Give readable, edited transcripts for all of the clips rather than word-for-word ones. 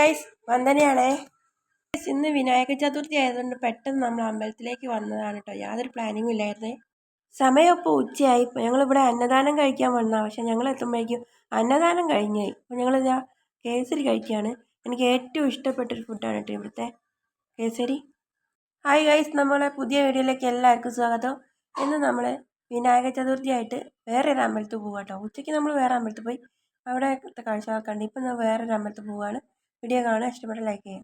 Guys, വന്ദനയാണേ. ഇന്ന് വിനായക ചതുർത്ഥി ആയതുകൊണ്ട് പെട്ടെന്ന് നമ്മൾ അമ്പലത്തിലേക്ക് വന്നതാണ് കേട്ടോ. യാതൊരു പ്ലാനിങ്ങും ഇല്ലായിരുന്നേ. സമയം ഇപ്പോൾ ഉച്ചയായി. ഇപ്പോൾ ഞങ്ങളിവിടെ അന്നദാനം കഴിക്കാൻ വന്നതാണ്. പക്ഷെ ഞങ്ങൾ എത്തുമ്പോഴേക്കും അന്നദാനം കഴിഞ്ഞായി. അപ്പോൾ ഞങ്ങളിതാ കേസരി കഴിക്കുകയാണ്. എനിക്ക് ഏറ്റവും ഇഷ്ടപ്പെട്ടൊരു ഫുഡാണ് കേട്ടോ ഇവിടുത്തെ കേസരി. ഹായ് ഗൈസ്, നമ്മളെ പുതിയ വീഡിയോയിലേക്ക് എല്ലാവർക്കും സ്വാഗതം. ഇന്ന് നമ്മൾ വിനായക ചതുർത്ഥി ആയിട്ട് വേറൊരു അമ്പലത്തിൽ പോകാം കേട്ടോ. ഉച്ചയ്ക്ക് നമ്മൾ വേറെ അമ്പലത്തിൽ പോയി അവിടെ കാഴ്ചകളൊക്കെ ഉണ്ട്. ഇപ്പം നമ്മൾ വേറൊരു അമ്പലത്തിൽ പോവുകയാണ്. വീഡിയോ കാണാൻ ഇഷ്ടപ്പെട്ട ലൈക്ക് ചെയ്യാം.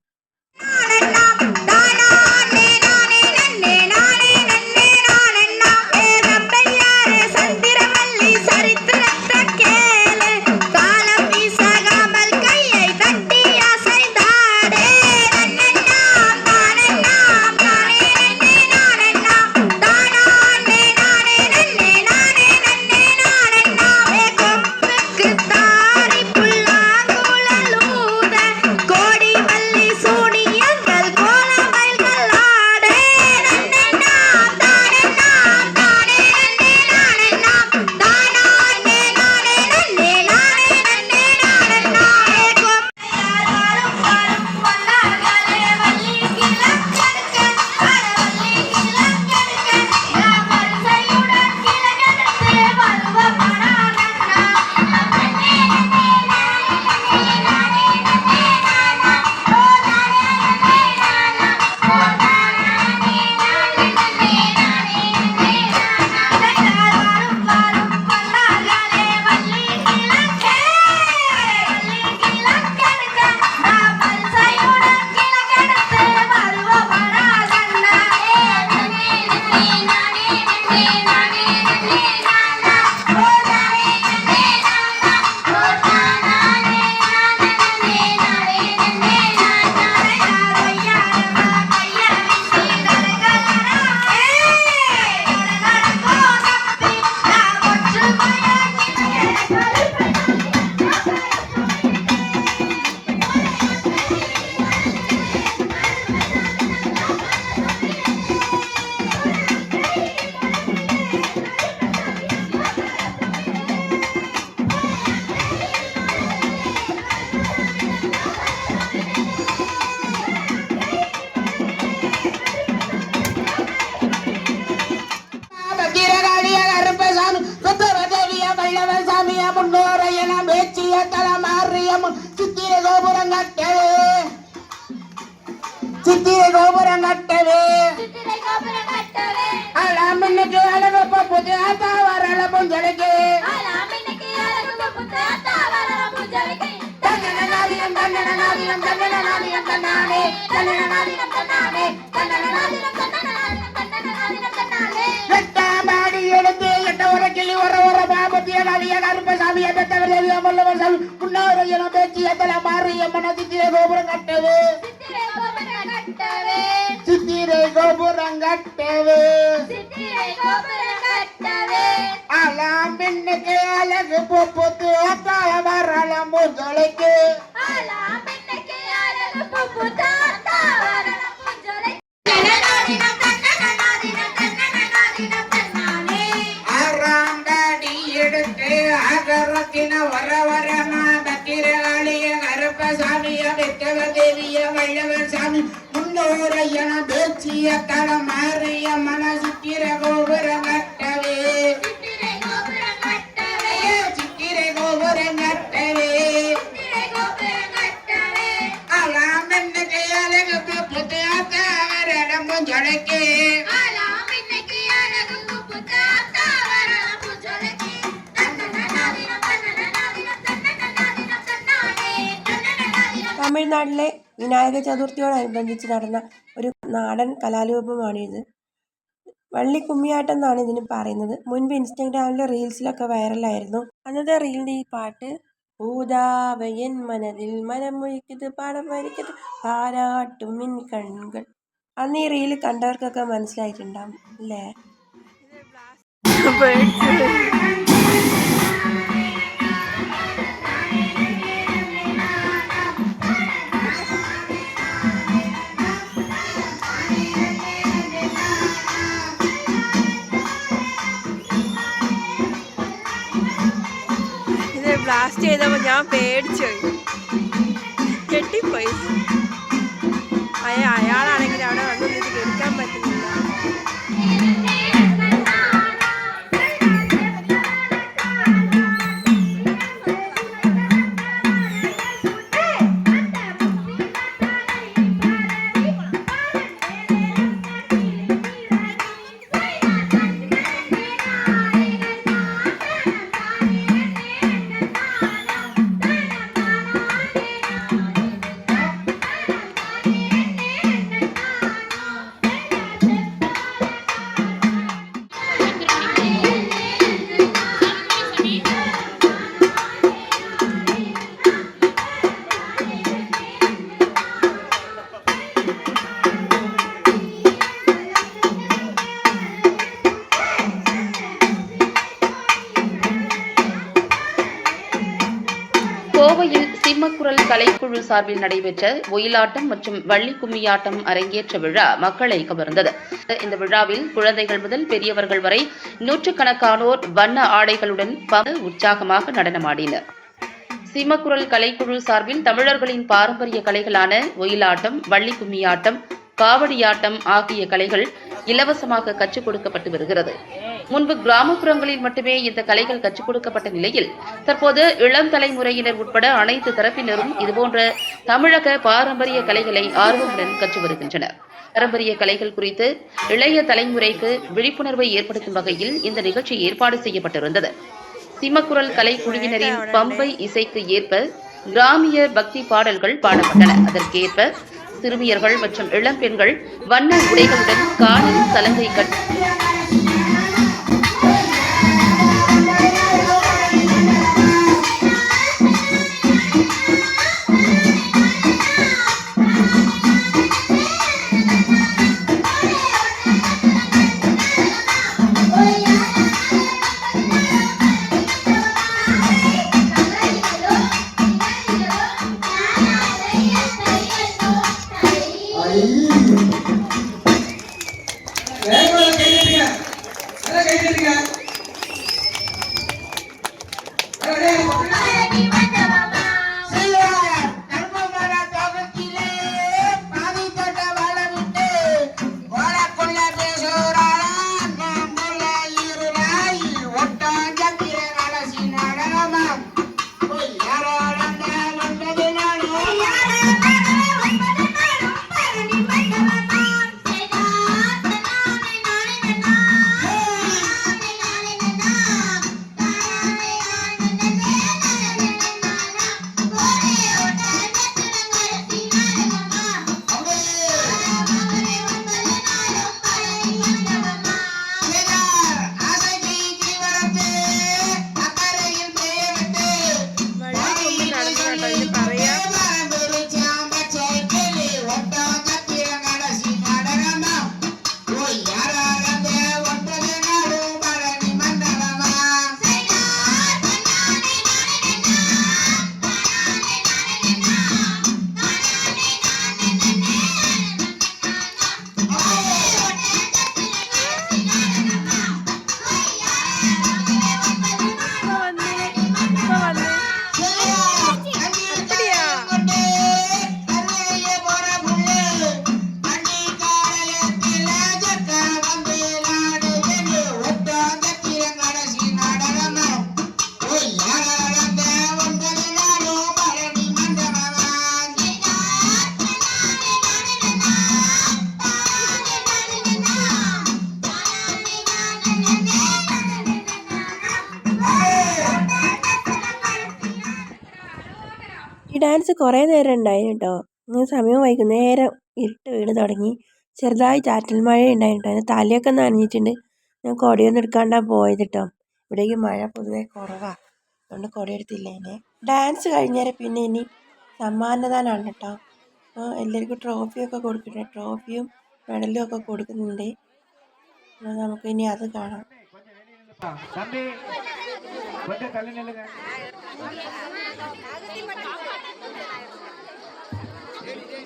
ചിത്തിര ഗോപുരം കട്ടവേ അലാമിന്നക്ക് അലകപ്പ പുതിയാത്താവരള പുഞ്ചലക്ക് തന്നനാദിയം തന്നനാദിയം തന്നനാദിയം തന്നാനേ തന്നനാദിയം തന്നാനേ തന്നനാദിയം എട്ടാമ്പാടി എടുത്ത് എട്ട ഉറക്കിളി ഉറ പാപത്തിയ കളിയ കറുപ്പസ്വാമി എത്തവരേവിയ മുള്ളവർഷം പുണ്ണോരയ്യണ പേച്ചിയത്തല മാറിയമ്മന ചിത്തിര ഗോപുരം കട്ടവേ ചിത്തിര ഗോപുരം കട്ടവേ അലാമിന്നക്ക് അലക് പൊപ്പുത്ത് അത്താവരള മുഞ്ചലക്ക് അകറത്തിന വരവരമാതിരകളിയ കറുപ്പസ്വാമിയ വെറ്റവദേവിയ വല്ലവർ സ്വാമി മുന്നോരയ്യണ പേച്ചിയ തട മാറിയ മനസിത്തിര ഗോപുരം കട്ടവേ ചിത്തിര ഗോപുരം കട്ടവേ അലാമെന്ന കയ്യാലകത്ത് പുത്തയാത്തവരണം മുഞ്ചടക്കേ തമിഴ്നാട്ടിലെ വിനായക ചതുർത്ഥിയോടനുബന്ധിച്ച് നടന്ന ഒരു നാടൻ കലാരൂപമാണിത്. വള്ളിക്കുമ്മിയാട്ടം എന്നാണ് ഇതിന് പറയുന്നത്. മുൻപ് ഇൻസ്റ്റഗ്രാമിലെ റീൽസിലൊക്കെ വൈറലായിരുന്നു. അന്നത്തെ റീലിൻ്റെ ഈ പാട്ട് ഊതാവയൻ മനതിൽ മനം മുഴിക്കത് പാടം വരിക്കത് പാരാട്ടും മിൻ കണ്ണുകൾ. അന്ന് ഈ റീല് കണ്ടവർക്കൊക്കെ മനസ്സിലായിട്ടുണ്ടാവും അല്ലേ? ബ്ലാസ്റ്റ് ചെയ്തപ്പോൾ ഞാൻ പേടിച്ചു. കെട്ടിപ്പോയി. അയാളാണെങ്കിൽ അവിടെ വന്ന് നിന്നിട്ട് എടുക്കാൻ പറ്റുന്നില്ല. கோவையில் சிம்மக்குரல் கலைக்குழு சார்பில் நடைபெற்ற ஒயிலாட்டம் மற்றும் வள்ளி கும்மியாட்டம் அரங்கேற்ற விழா மக்களை கவர்ந்தது. இந்த விழாவில் குழந்தைகள் முதல் பெரியவர்கள் வரை நூற்றுக்கணக்கானோர் வண்ண ஆடைகளுடன் உற்சாகமாக நடனமாடினர். சிம்மக்குரல் கலைக்குழு சார்பில் தமிழர்களின் பாரம்பரிய கலைகளான ஒயிலாட்டம், வள்ளி கும்மியாட்டம், காவடியாட்டம் ஆகிய கலைகள் இலவசமாக கற்றுக் கொடுக்கப்பட்டு வருகிறது. முன்பு கிராமப்புறங்களில் மட்டுமே இந்த கலைகள் கற்றுக் கொடுக்கப்பட்ட நிலையில் தற்போது இளம் தலைமுறையினர் உட்பட அனைத்து தரப்பினரும் இதுபோன்ற தமிழக பாரம்பரிய கலைகளை ஆர்வமுடன் கற்று வருகின்றனர். பாரம்பரிய கலைகள் குறித்து இளைய தலைமுறைக்கு விழிப்புணர்வை ஏற்படுத்தும் வகையில் இந்த நிகழ்ச்சி ஏற்பாடு செய்யப்பட்டிருந்தது. சிம்மக்குரல் கலைக்குழுவினரின் பம்பை இசைக்கு ஏற்ப கிராமிய பக்தி பாடல்கள் பாடப்பட்டன. அதற்கேற்ப சிறுமியர்கள் மற்றும் இளம் பெண்கள் வண்ண உடைகளுடன் காலில் சலங்கை கட்டி ഈ ഡാൻസ് കുറേ നേരം ഉണ്ടായിരുന്നു കേട്ടോ. ഇങ്ങനെ സമയം വൈകുന്നേരം ഇരുട്ട് വീണ് തുടങ്ങി. ചെറുതായി ചാറ്റൽ മഴ ഉണ്ടായിരുന്നു കേട്ടോ. അതിന് തലയൊക്കെ നനഞ്ഞിട്ടുണ്ട്. ഞാൻ കുടയൊന്നും എടുക്കാണ്ടാണ് പോയത് കേട്ടോ. ഇവിടേക്ക് മഴ പൊതുവെ കുറവാണ്, അതുകൊണ്ട് കുട എടുത്തില്ല. എന്നെ ഡാൻസ് കഴിഞ്ഞേരം പിന്നെ ഇനി സമ്മാനദാനമാണ് കേട്ടോ. അപ്പോൾ എല്ലാവർക്കും ട്രോഫിയൊക്കെ കൊടുക്കുന്നുണ്ട്. ട്രോഫിയും മെഡലും ഒക്കെ കൊടുക്കുന്നുണ്ട്. നമുക്ക് ഇനി അത് കാണാം.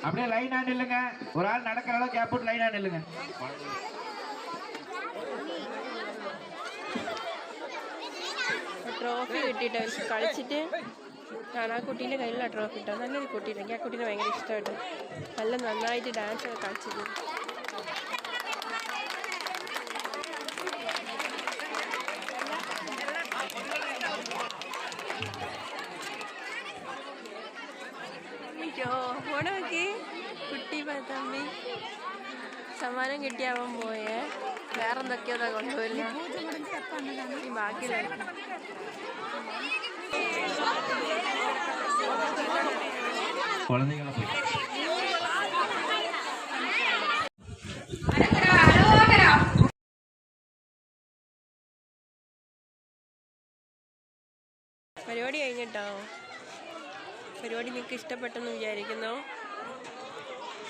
அப்படியே லைனா நில்லுங்க. ஒரு ஆள் நடக்கிற அளவுக்கு கேப் போட்டு லைனா நில்லுங்க. ട്രോഫി കിട്ടിയിട്ട് കളിച്ചിട്ട് ആ കുട്ടീൻ്റെ കയ്യിലുള്ള ട്രോഫി കിട്ടോ. നല്ലൊരു കുട്ടീനെ, എനിക്ക് ആ കുട്ടീനെ ഭയങ്കര ഇഷ്ടമായിട്ട്. നല്ല നന്നായിട്ട് ഡാൻസ് ഒക്കെ കളിച്ചത്. ഫോണ് നോക്കി കുട്ടി തമ്പി സമ്മാനം കിട്ടിയാവാൻ പോയേ. വേറെന്തൊക്കെയോ കൊണ്ടുവരുന്നു ഈ ബാക്കിയുള്ള குழந்தைகளை போய் പരിപാടി കഴിഞ്ഞിട്ടോ. പരിപാടി നിങ്ങൾക്ക് ഇഷ്ടപ്പെട്ടെന്ന് വിചാരിക്കുന്നു.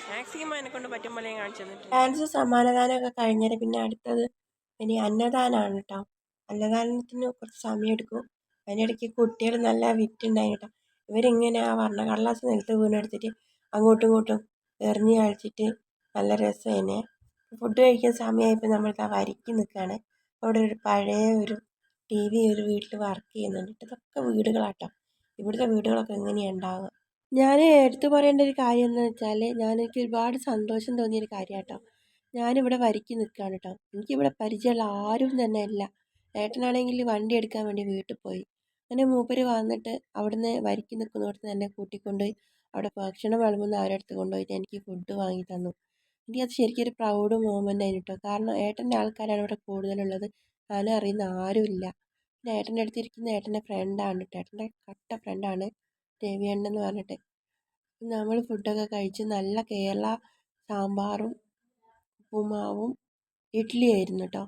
മാക്സിമം എന്നെ കൊണ്ട് പറ്റും പോലെ ഞാൻ കാണിച്ചു തന്നിട്ട്. ഡാൻസ് സമ്മാനദാനമൊക്കെ കഴിഞ്ഞാൽ പിന്നെ അടുത്തത് ഇനി അന്നദാനമാണ് കേട്ടോ. അന്നദാനത്തിന് കുറച്ച് സമയം എടുക്കും. അതിനിടയ്ക്ക് കുട്ടികൾ നല്ല വിറ്റുണ്ടായി കേട്ടോ. ഇവരിങ്ങനെ ആ വർണ്ണക്കടലാസ് നിലത്ത് വീണെടുത്തിട്ട് അങ്ങോട്ടും ഇങ്ങോട്ടും എറിഞ്ഞ് കളിച്ചിട്ട് നല്ല രസമായിനെ. ഫുഡ് കഴിക്കാൻ സമയമായപ്പോൾ നമ്മളിതാ വരിക്ക് നിൽക്കുകയാണ്. അവിടെ ഒരു പഴയ ഒരു TV ഒരു വീട്ടിൽ വർക്ക് ചെയ്യുന്നുണ്ട്. ഇതൊക്കെ വീടുകളാട്ടോ. ഇവിടുത്തെ വീടുകളൊക്കെ എങ്ങനെയാണ് ഉണ്ടാവുക. ഞാൻ എടുത്തു പറയേണ്ട ഒരു കാര്യം എന്ന് വെച്ചാൽ എനിക്ക് ഒരുപാട് സന്തോഷം തോന്നിയൊരു കാര്യം കേട്ടോ. ഞാനിവിടെ വരിക്ക് നിൽക്കുകയാണ് കേട്ടോ. എനിക്കിവിടെ പരിചയമുള്ള ആരും തന്നെ ഇല്ല. ഏട്ടനാണെങ്കിൽ വണ്ടി എടുക്കാൻ വേണ്ടി വീട്ടിൽ പോയി. അങ്ങനെ മൂപ്പര് വന്നിട്ട് അവിടുന്ന് വരിക്ക് നിൽക്കുന്നിടത്ത് തന്നെ കൂട്ടിക്കൊണ്ടുപോയി അവിടെ ഭക്ഷണം വിളമ്പുന്ന അവരുടെ അടുത്ത് കൊണ്ടുപോയിട്ട് എനിക്ക് ഫുഡ് വാങ്ങി തന്നു. എനിക്കത് ശരിക്കും ഒരു പ്രൗഡ് മൊമെൻ്റ് ആയിരുന്നു കേട്ടോ. കാരണം ഏട്ടൻ്റെ ആൾക്കാരാണ് ഇവിടെ കൂടുതലുള്ളത്. ഞാനും അറിയുന്ന ആരുമില്ല. പിന്നെ ഏട്ടൻ്റെ അടുത്തിരിക്കുന്ന ഏട്ടൻ്റെ ഫ്രണ്ടാണ് കേട്ടോ. ഏട്ടൻ്റെ കട്ട ഫ്രണ്ടാണ് രവിയണ്ണൻ എന്ന് പറഞ്ഞിട്ട്. നമ്മൾ ഫുഡൊക്കെ കഴിച്ച് നല്ല കേരള സാമ്പാറും ഉപ്പുമാവും ഇഡ്ഡലിയായിരുന്നു കേട്ടോ.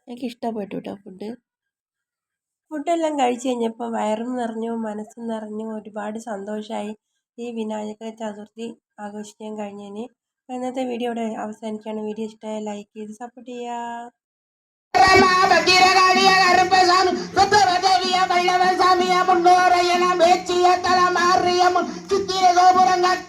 എനിക്ക് ഇഷ്ടപ്പെട്ടു കേട്ടോ ഫുഡെല്ലാം കഴിച്ച് കഴിഞ്ഞപ്പോൾ വയറും നിറഞ്ഞു മനസ്സും നിറഞ്ഞു ഒരുപാട് സന്തോഷമായി. ഈ വിനായക ചതുർത്ഥി ആഘോഷിക്കാൻ കഴിഞ്ഞതിന്. ഇന്നത്തെ വീഡിയോ ഇവിടെ അവസാനിക്കുകയാണ്. വീഡിയോ ഇഷ്ടമായ ലൈക്ക് ചെയ്ത് സപ്പോർട്ട് ചെയ്യുക. கருப்பசாமி சுத்தரதேவிய வல்லவசாமிய முன்னோரையன பேச்சிய தலமாறிய சித்திர கோபுரங்கள்